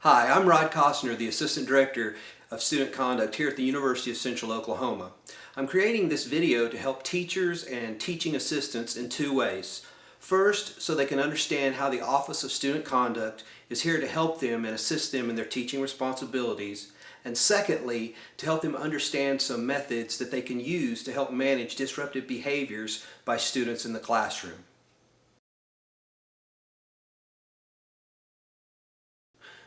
Hi, I'm Rod Costner, the Assistant Director of Student Conduct here at the University of Central Oklahoma. I'm creating this video to help teachers and teaching assistants in two ways. First, so they can understand how the Office of Student Conduct is here to help them and assist them in their teaching responsibilities. And secondly, to help them understand some methods that they can use to help manage disruptive behaviors by students in the classroom.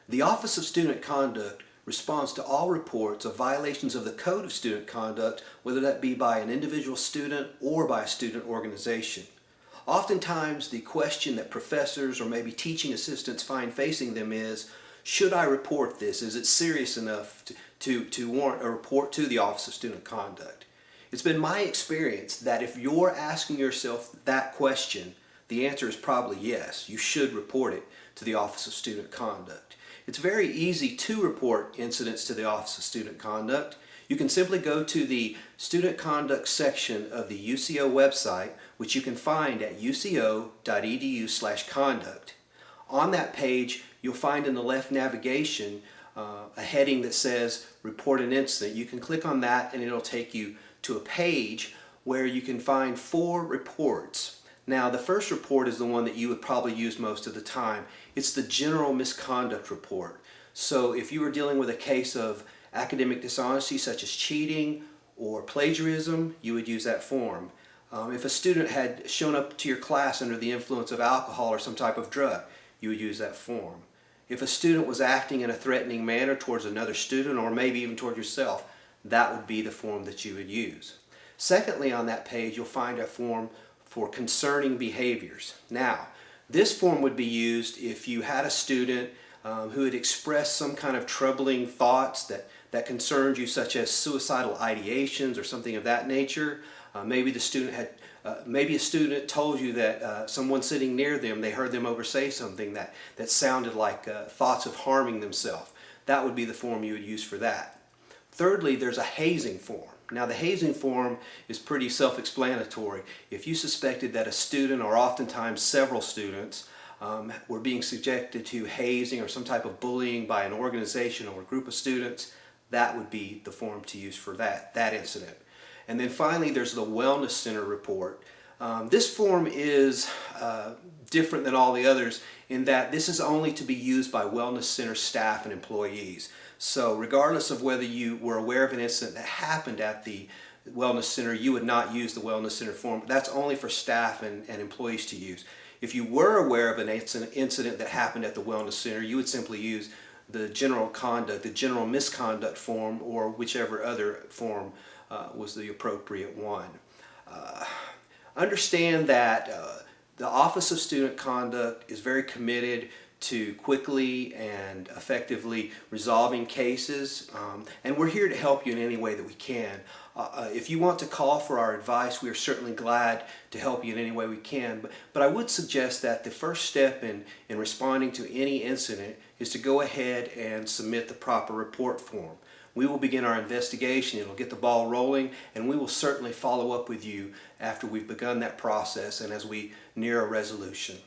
The Office of Student Conduct responds to all reports of violations of the Code of Student Conduct, whether that be by an individual student or by a student organization. Oftentimes, the question that professors or maybe teaching assistants find facing them is, should I report this? Is it serious enough to warrant a report to the Office of Student Conduct? It's been my experience that if you're asking yourself that question, the answer is probably yes. You should report it to the Office of Student Conduct. It's very easy to report incidents to the Office of Student Conduct. You can simply go to the Student Conduct section of the UCO website, which you can find at uco.edu/conduct. On that page, you'll find in the left navigation a heading that says Report an Incident. You can click on that and it'll take you to a page where you can find 4 reports. Now, the first report is the one that you would probably use most of the time. It's the General Misconduct Report. So if you were dealing with a case of academic dishonesty such as cheating or plagiarism, you would use that form. If a student had shown up to your class under the influence of alcohol or some type of drug, you would use that form. If a student was acting in a threatening manner towards another student or maybe even toward yourself, that would be the form that you would use. Secondly, on that page, you'll find a form for concerning behaviors. Now, this form would be used if you had a student who had expressed some kind of troubling thoughts that concerned you, such as suicidal ideations or something of that nature. Maybe a student told you that someone sitting near them, they heard them oversay something that sounded like thoughts of harming themselves. That would be the form you would use for that. Thirdly, there's a hazing form. Now, the hazing form is pretty self-explanatory. If you suspected that a student, or oftentimes several students, were being subjected to hazing or some type of bullying by an organization or a group of students, that would be the form to use for that incident. And then finally, there's the Wellness Center report. This form is different than all the others in that this is only to be used by Wellness Center staff and employees. So regardless of whether you were aware of an incident that happened at the Wellness Center, you would not use the Wellness Center form. That's only for staff and employees to use. If you were aware of an incident that happened at the Wellness Center, you would simply use the general misconduct form, or whichever other form was the appropriate one. Understand that the Office of Student Conduct is very committed to quickly and effectively resolving cases, and we're here to help you in any way that we can. If you want to call for our advice, we are certainly glad to help you in any way we can, but I would suggest that the first step in responding to any incident is to go ahead and submit the proper report form. We will begin our investigation, it'll get the ball rolling, and we will certainly follow up with you after we've begun that process and as we near a resolution.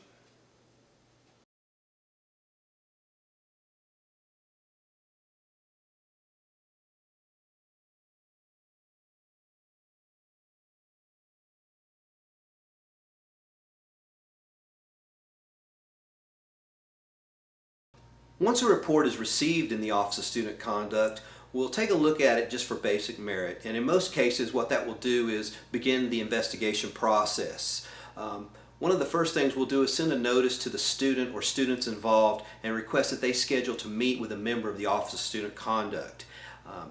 Once a report is received in the Office of Student Conduct, we'll take a look at it just for basic merit. And in most cases, what that will do is begin the investigation process. One of the first things we'll do is send a notice to the student or students involved and request that they schedule to meet with a member of the Office of Student Conduct.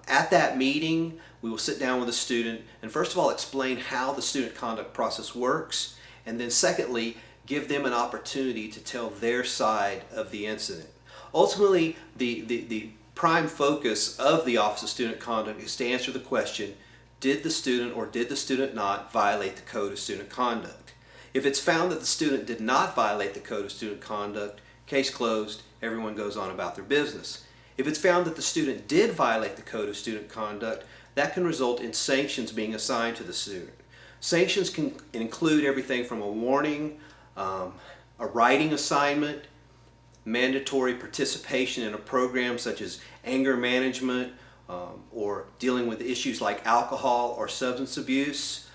At that meeting, we will sit down with the student and first of all explain how the student conduct process works, and then secondly, give them an opportunity to tell their side of the incident. Ultimately, the prime focus of the Office of Student Conduct is to answer the question, did the student or did the student not violate the Code of Student Conduct? If it's found that the student did not violate the Code of Student Conduct, case closed, everyone goes on about their business. If it's found that the student did violate the Code of Student Conduct, that can result in sanctions being assigned to the student. Sanctions can include everything from a warning, a writing assignment, mandatory participation in a program such as anger management, or dealing with issues like alcohol or substance abuse,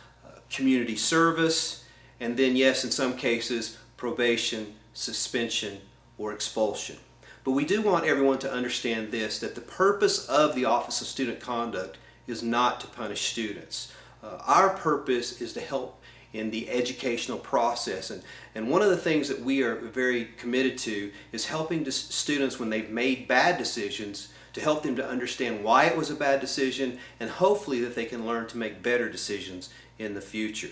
community service, and then yes, in some cases, probation, suspension, or expulsion. But we do want everyone to understand this, that the purpose of the Office of Student Conduct is not to punish students. Our purpose is to help in the educational process, and one of the things that we are very committed to is helping students when they've made bad decisions, to help them to understand why it was a bad decision, and hopefully that they can learn to make better decisions in the future.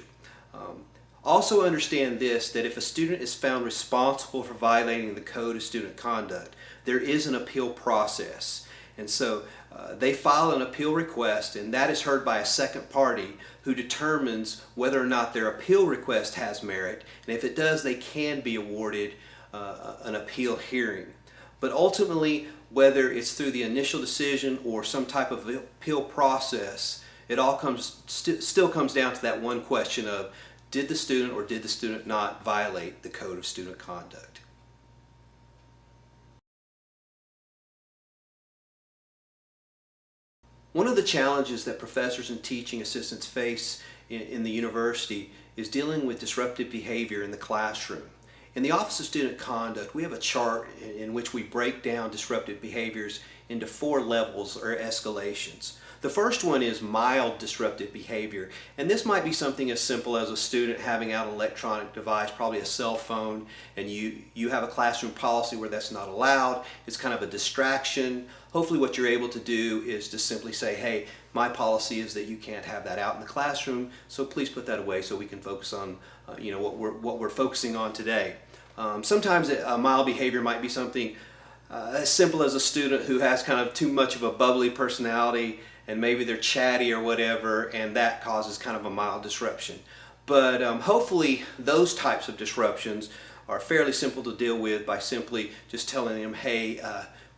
Also understand this, that if a student is found responsible for violating the Code of Student Conduct, there is an appeal process. And so they file an appeal request, and that is heard by a second party who determines whether or not their appeal request has merit, and if it does, they can be awarded an appeal hearing. But ultimately, whether it's through the initial decision or some type of appeal process, it all still comes down to that one question of, did the student or did the student not violate the Code of Student Conduct? One of the challenges that professors and teaching assistants face in the university is dealing with disruptive behavior in the classroom. In the Office of Student Conduct, we have a chart in which we break down disruptive behaviors into 4 levels or escalations. The first one is mild disruptive behavior, and this might be something as simple as a student having out an electronic device, probably a cell phone, and you have a classroom policy where that's not allowed. It's kind of a distraction. Hopefully what you're able to do is to simply say, hey, my policy is that you can't have that out in the classroom, so please put that away so we can focus on what we're focusing on today. Sometimes a mild behavior might be something as simple as a student who has kind of too much of a bubbly personality, and maybe they're chatty or whatever, and that causes kind of a mild disruption. But hopefully those types of disruptions are fairly simple to deal with by simply just telling them, hey,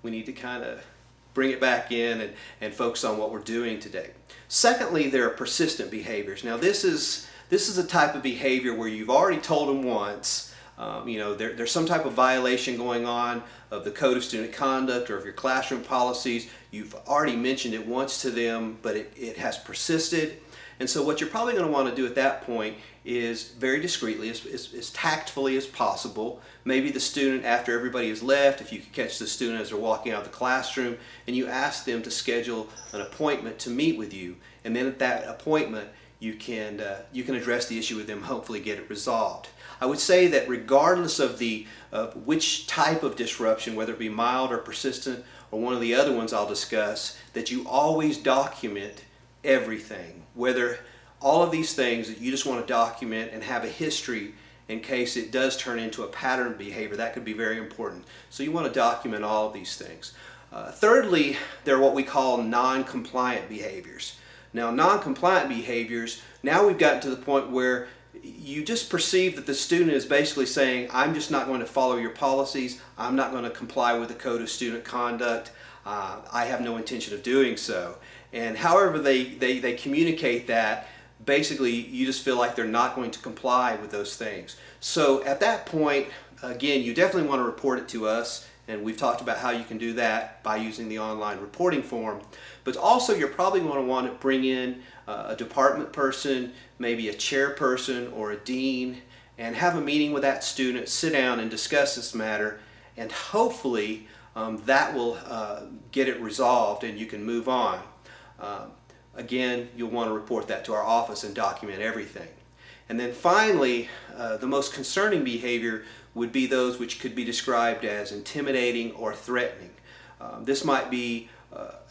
we need to kind of bring it back in and focus on what we're doing today. Secondly, there are persistent behaviors. Now this is a type of behavior where you've already told them once, there's some type of violation going on of the Code of Student Conduct or of your classroom policies. You've already mentioned it once to them, but it has persisted. And so what you're probably going to want to do at that point is very discreetly, as tactfully as possible. Maybe the student, after everybody has left, if you could catch the student as they're walking out of the classroom, and you ask them to schedule an appointment to meet with you. And then at that appointment, you can address the issue with them, hopefully get it resolved. I would say that regardless of which type of disruption, whether it be mild or persistent or one of the other ones I'll discuss, that you always document everything. Whether all of these things that you just want to document and have a history in case it does turn into a pattern behavior, that could be very important. So you want to document all of these things. Thirdly, there are what we call non-compliant behaviors. Now, non-compliant behaviors, now we've gotten to the point where you just perceive that the student is basically saying, I'm just not going to follow your policies, I'm not going to comply with the Code of Student Conduct, I have no intention of doing so. And however they communicate that, basically you just feel like they're not going to comply with those things. So at that point, again, you definitely want to report it to us, and we've talked about how you can do that by using the online reporting form. But also you're probably going to want to bring in a department person, maybe a chairperson or a dean, and have a meeting with that student, sit down and discuss this matter, and hopefully that will get it resolved and you can move on. Again, you'll want to report that to our office and document everything. And then finally, the most concerning behavior would be those which could be described as intimidating or threatening. This might be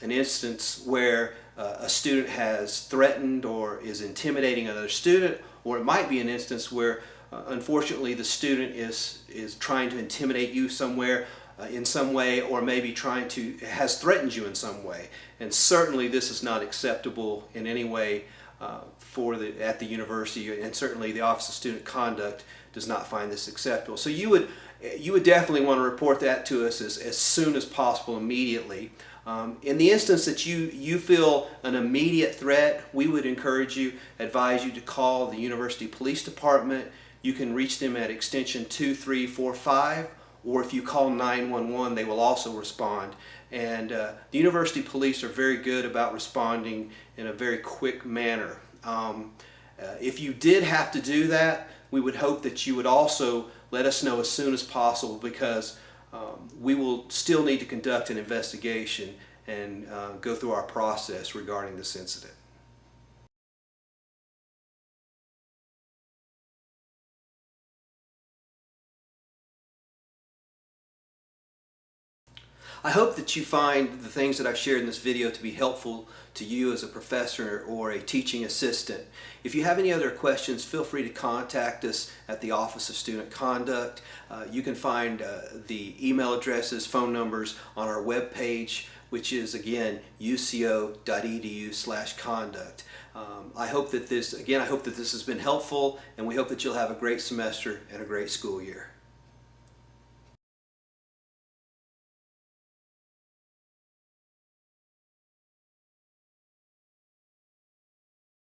an instance where a student has threatened or is intimidating another student, or it might be an instance where unfortunately the student is trying to intimidate you somewhere in some way, or maybe has threatened you in some way. And certainly this is not acceptable in any way at the university, and certainly the Office of Student Conduct does not find this acceptable. So you would definitely want to report that to us as soon as possible, immediately. In the instance that you feel an immediate threat, we would advise you to call the University Police Department. You can reach them at extension 2345, or if you call 911, they will also respond. And the university police are very good about responding in a very quick manner. If you did have to do that, we would hope that you would also let us know as soon as possible, because we will still need to conduct an investigation and go through our process regarding this incident. I hope that you find the things that I've shared in this video to be helpful to you as a professor or a teaching assistant. If you have any other questions, feel free to contact us at the Office of Student Conduct. You can find the email addresses, phone numbers on our webpage, which is again uco.edu/conduct. I hope that this has been helpful, and we hope that you'll have a great semester and a great school year.